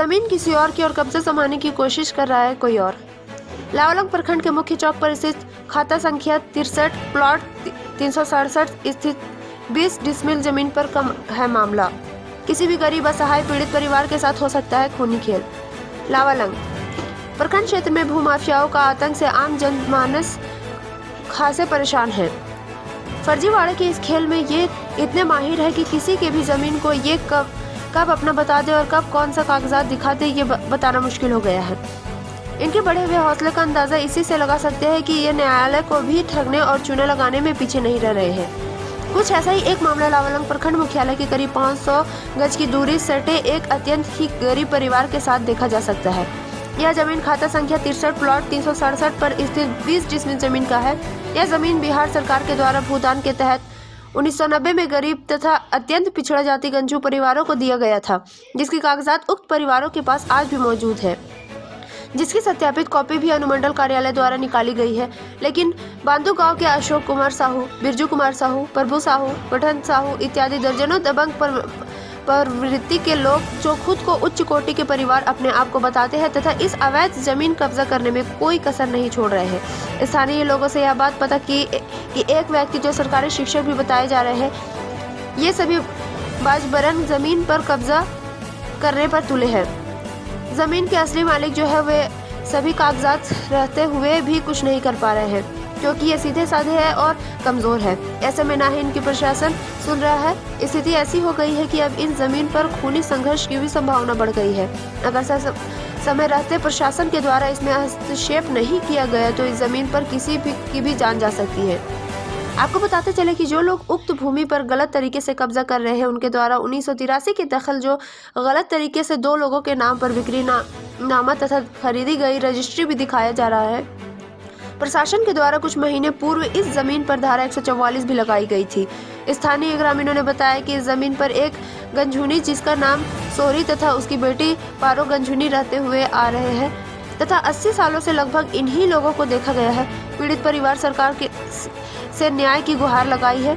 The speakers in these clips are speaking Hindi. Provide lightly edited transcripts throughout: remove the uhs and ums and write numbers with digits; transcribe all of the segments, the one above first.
जमीन किसी और की और कब्जा जमाने की कोशिश कर रहा है कोई और। लावलंग प्रखंड के मुख्य चौक पर स्थित खाता संख्या 63 प्लॉट 367 स्थित 20 डिसमिल जमीन पर कम है मामला। किसी भी गरीब असहाय पीड़ित परिवार के साथ हो सकता है खूनी खेल। लावलंग प्रखंड क्षेत्र में भूमाफियाओं का आतंक से आम जनमानस खासे परेशान है। फर्जीवाड़े के इस खेल में ये इतने माहिर है कि किसी के भी जमीन को ये कब अपना बता दे और कब कौन सा कागजात दिखा दे ये बताना मुश्किल हो गया है। इनके बढ़े हुए हौसले का अंदाजा इसी से लगा सकते हैं कि ये न्यायालय को भी ठगने और चूने लगाने में पीछे नहीं रह रहे हैं। कुछ ऐसा ही एक मामला लावलंग प्रखंड मुख्यालय के करीब 500 गज की दूरी सटे एक अत्यंत ही गरीब परिवार के साथ देखा जा सकता है। यह जमीन खाता संख्या 63 प्लॉट 367 पर स्थित 20 डिसमिल जमीन का है। यह जमीन बिहार सरकार के द्वारा भूदान के तहत 1990 में गरीब तथा अत्यंत पिछड़ा जाति गंजू परिवारों को दिया गया था, जिसकी कागजात उक्त परिवारों के पास आज भी मौजूद है, जिसकी सत्यापित कॉपी भी अनुमंडल कार्यालय द्वारा निकाली गई है। लेकिन बांदू गांव के अशोक कुमार साहू, बिरजू कुमार साहू, प्रभु साहू, पठन साहू इत्यादि दर्जनों दबंग प्रवृत्ति के लोग जो खुद को उच्च कोटि के परिवार अपने आप को बताते हैं तथा इस अवैध जमीन कब्जा करने में कोई कसर नहीं छोड़ रहे हैं। स्थानीय लोगों से यह बात पता कि एक व्यक्ति जो सरकारी शिक्षक भी बताए जा रहे हैं, ये सभी बाजबरन जमीन पर कब्जा करने पर तुले हैं। जमीन के असली मालिक जो है वे सभी कागजात रहते हुए भी कुछ नहीं कर पा रहे हैं, क्योंकि ये सीधे साधे है और कमजोर है। ऐसे में ना ही इनकी प्रशासन सुन रहा है। स्थिति ऐसी हो गई है कि अब इन जमीन पर खूनी संघर्ष की भी संभावना बढ़ गई है। अगर समय रहते प्रशासन के द्वारा इसमें हस्तक्षेप नहीं किया गया तो इस जमीन पर किसी भी की भी जान जा सकती है। आपको बताते चले कि जो लोग उक्त भूमि पर गलत तरीके से कब्जा कर रहे हैं, उनके द्वारा 1983 के दखल जो गलत तरीके से 2 लोगों के नाम पर बिक्री नामा तथा खरीदी गई रजिस्ट्री भी दिखाया जा रहा है। प्रशासन के द्वारा कुछ महीने पूर्व इस जमीन पर धारा 144 भी लगाई गई थी। स्थानीय ग्रामीणों ने बताया कि इस जमीन पर एक गंझुनी जिसका नाम सोरी तथा उसकी बेटी पारो गंझुनी रहते हुए आ रहे हैं तथा 80 सालों से लगभग इन्हीं लोगों को देखा गया है। पीड़ित परिवार सरकार से न्याय की गुहार लगाई है।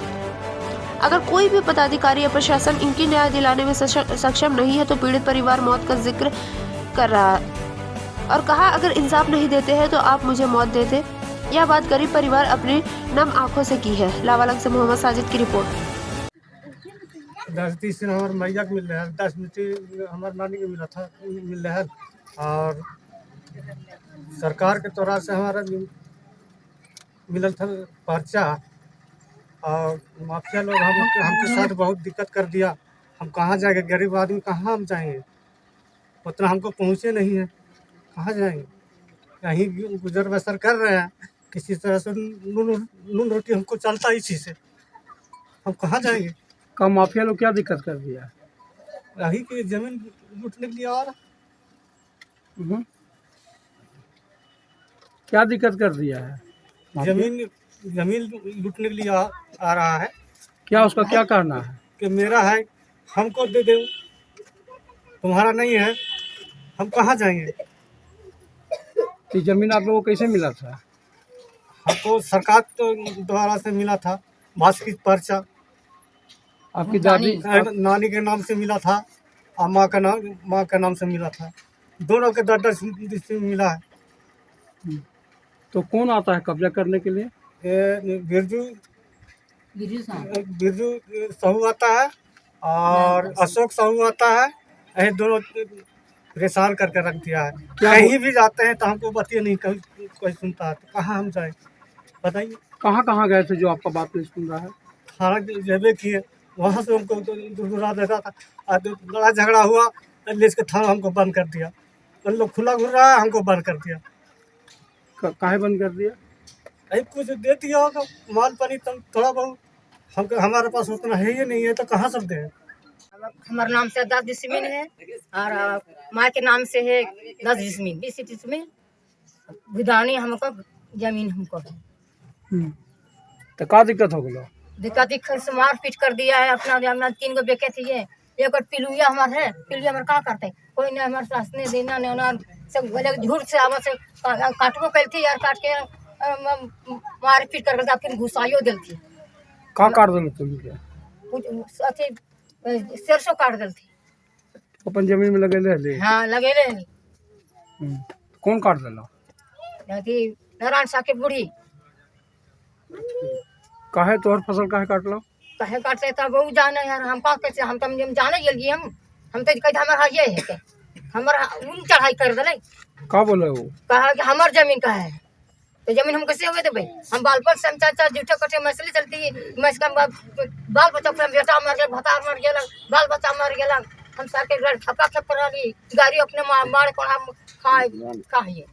अगर कोई भी पदाधिकारी या प्रशासन इनकी न्याय दिलाने में सक्षम नहीं है तो पीड़ित परिवार मौत का जिक्र कर रहा है और कहा अगर इंसाफ नहीं देते हैं तो आप मुझे मौत दे दे। यह बात गरीब परिवार अपनी नम आंखों से की है। लावलंग से मोहम्मद साजिद की रिपोर्ट। 10-20 दिन हमारे मैया के मिल रहा है, 10 मिनट हमारे नानी के मिल रहा है और सरकार के तरफ से हमारा मिलल था पर्चा और माफिया लोग हमके साथ बहुत दिक्कत कर दिया। हम कहाँ जाएंगे, गरीब आदमी कहाँ हम जाएंगे, उतना हमको पहुँचे नहीं है, कहाँ जाएंगे, कहीं गुजर बसर कर रहे हैं, किसी तरह से नून रोटी हमको चलता इसी से, हम कहाँ जाएंगे। का माफिया लोग क्या दिक्कत कर दिया? यही की जमीन लूटने के लिए आ रहा। क्या दिक्कत कर दिया है? जमीन लूटने के लिए आ रहा है। क्या उसका क्या कहना है? कि मेरा है हमको दे दो, तुम्हारा नहीं है, हम कहाँ जाएंगे। तो जमीन आप लोगों को कैसे मिला था? हमको सरकार तो द्वारा से मिला था, वार्षिक पर्चा। आपकी दादी नानी के नाम से मिला था और माँ का नाम से मिला था, दोनों के 10-10 से मिला है। तो कौन आता है कब्जा करने के लिए? बिरजू साहू आता है और अशोक साहू आता है। ये दोनों परेशान करके रख दिया है। कहीं भी जाते हैं तो हमको बतिए नहीं, कोई सुनता है तो कहाँ हम जाए बताइए। कहाँ गए थे जो आपका बात नहीं सुन रहा है? थाना जबे किए, वहाँ से हमको दुरा देता था। बड़ा झगड़ा हुआ, पुलिस के थाना हमको बंद कर दिया। उन लोग खुला घूर रहा है, हमको बंद कर दिया। काहे बंद कर दिया? कहीं कुछ दे दिया होगा, माल पानी थोड़ा बहुत, हमको हमारे पास उतना है ही नहीं है तो कहाँ सब दे। हमारे नाम से 10 डिसमिल है और माँ के नाम से है 10 डिसमिल 20 डिसमिल विधानी हमको जमीन हमको है। तो क्या दिक्कत हो गया? दिक्कत से मारपीट कर दिया है। अपना 3 गो बेके थे, ये एक पिलुआ हमारे है, पिलुआ हमारे क्या करते कोई नहीं, हमारे सास ने देना नहीं ना सब बोले झूठ से आवा से काटबो कल थी यार, काट के मारपीट कर गया, फिर घुसाइयो दिल थी। का काट दिल तुम क्या? अथी सरसों काट दिल थी। अपन जमीन में लगे रहले। हाँ लगे रहे कौन काट देला? अथी नारायण साह के बूढ़ी काहे तोहर फसल काहे काटलो? कहे काटते तब वो जाने यार हम का कैसे हम तुम जाने गेलिए हम तो कह हमर ये है के हमर उन चढ़ाई कर देले का बोले वो? कहा कि हमर जमीन का है तो जमीन हम कैसे होवे देबे हम बाल पर से चाचा जूठे कटे मछली चलती है मैस का बाल बच्चा पर बेटा मर गया भतार मर गया बाल बच्चा मर गया हम सर के घर थपा थप कराली गाड़ी अपने मार को हम खाए खाइए।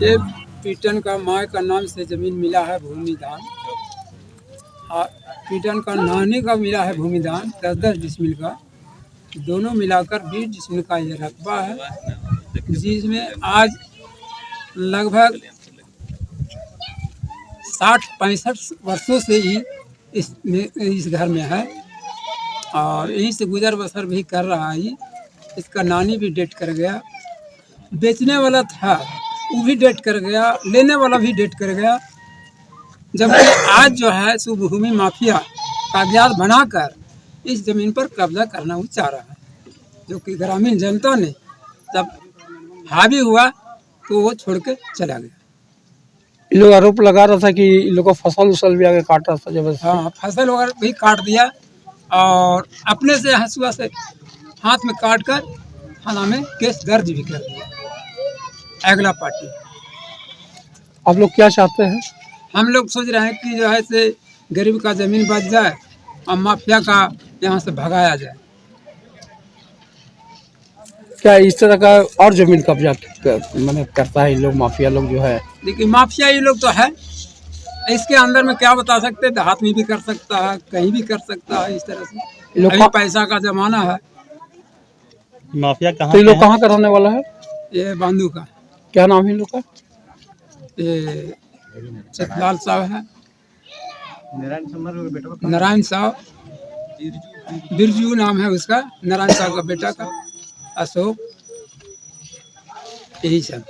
ये पीटन का माँ का नाम से जमीन मिला है भूमिदान और पीटन का नानी का मिला है भूमिदान 10-10 डिसमिल का, दोनों मिलाकर 20 डिसमिल का ये रकबा है, जिसमें आज लगभग 60-65 वर्षों से ही इस घर में है और यहीं से गुजर बसर भी कर रहा है। इसका नानी भी डेट कर गया, बेचने वाला था वो भी डेट कर गया, लेने वाला भी डेट कर गया, जबकि आज जो है सो भूमि माफिया कागजात बनाकर इस जमीन पर कब्जा करना वो चाह रहा है, जो कि ग्रामीण जनता ने जब हावी हुआ तो वो छोड़ के चला गया। इन लोग आरोप लगा रहा था कि इन लोग को फसल उसल भी आगे काट रहा था जबरदस्ती। हाँ, फसल वगैरह भी काट दिया और अपने से हंसुआ से हाथ में काट कर थाना में केस दर्ज भी कर दिया अगला पार्टी। आप लोग क्या चाहते हैं? हम लोग सोच रहे हैं कि जो है से गरीब का ज़मीन बच जाए और माफिया का यहाँ से भगाया जाए। क्या इस तरह का और जमीन कब्जा मैंने करता है इन लोग माफिया लोग जो है? देखिए माफिया ये लोग तो है, इसके अंदर में क्या बता सकते हैं, देहात में भी कर सकता है, कहीं भी कर सकता है। इस तरह से लोग अभी पैसा का जमाना है। माफिया कहाँ तो ये लोग के कहाँ का रहने वाला है? ये बांधू का, क्या नाम है इन लोग का? ये चतलाल साहब है, नारायण साहब, बिरजू नाम है उसका, नारायण साहब का बेटा का, अशोक, यही सब।